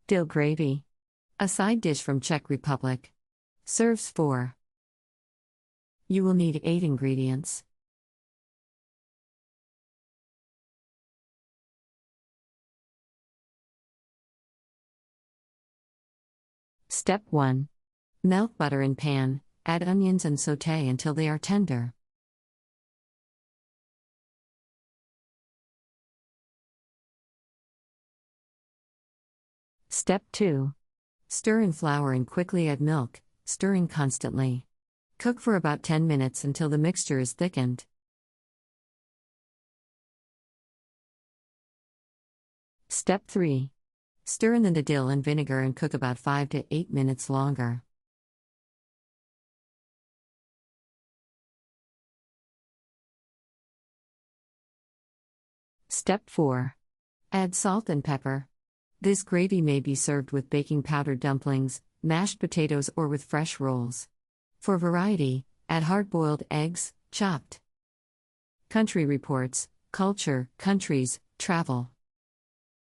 Dill gravy. A side dish from Czech Republic. Serves 4. You will need 8 ingredients. Step 1. Melt butter in pan, add onions and sauté until they are tender. Step 2. Stir in flour and quickly add milk, stirring constantly. Cook for about 10 minutes until the mixture is thickened. Step 3. Stir in the dill and vinegar and cook about 5 to 8 minutes longer. Step 4. Add salt and pepper. This gravy may be served with baking powder dumplings, mashed potatoes, or with fresh rolls. For variety, add hard-boiled eggs, chopped. Country Reports, Culture, Countries, Travel.